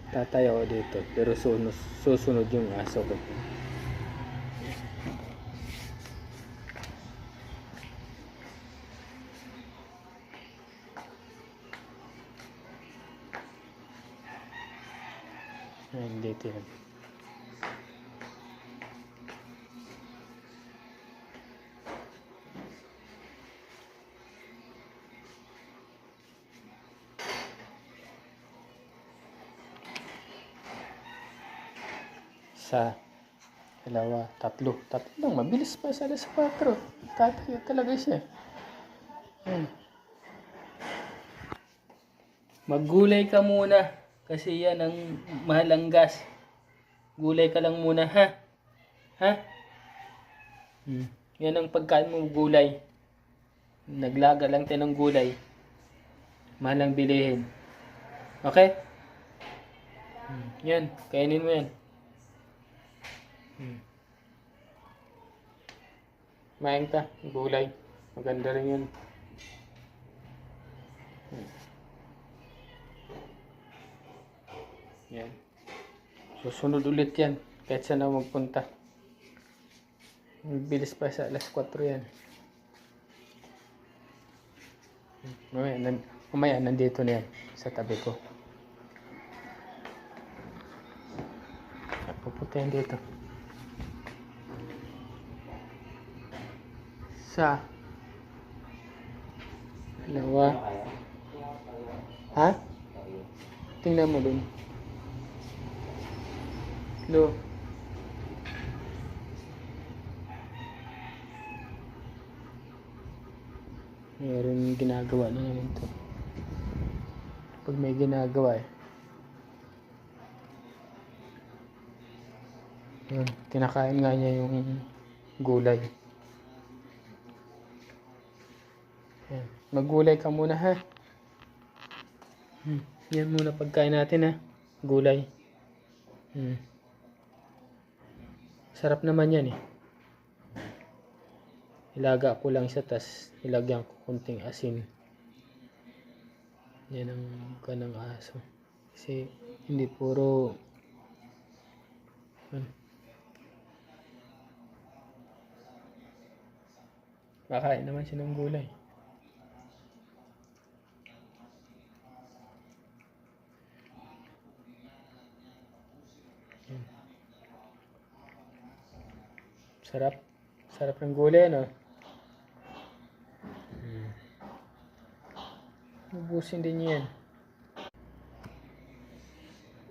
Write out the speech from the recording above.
Tataya ako dito. Pero susunod yung aso ko. Ayun, dito yan. Isa, dalawa, tatlo. Tatlo lang, mabilis pa sa alas 4. Tatayo talaga siya. Ayun. Maggulay ka muna. Kasi yan ang mahal ang gas. Gulay ka lang muna, ha? Ha? Yan ang pagkain mo, gulay. Naglaga lang tayo ng gulay. Mahal ang bilihin. Okay? Yan, kainin mo yan. Maing ka, gulay. Maganda rin yun. Yan. Susunod ulit yan. Kahit saan na magpunta. Bilis pa sa alas 4 yan. Mamaya nandito na yan. Sa tabi ko. Pupunta yan dito. Isa. Dalawa. Ha? Tingnan mo dun. Lo. Mayroon ginagawa na naman to. Pag may ginagawa yun, kinakain nga niya yung gulay. Yan. Maggulay ka muna, ha? Yan muna pagkain natin, ha? Gulay. Sarap naman yan, eh. Ilaga ko lang siya, tas ilagyan ko kunting asin. Yan ang kanang aso. Kasi hindi puro kakain naman siya ng gulay. Sarap. Sarap ng gulay, no? Ubusin din yan.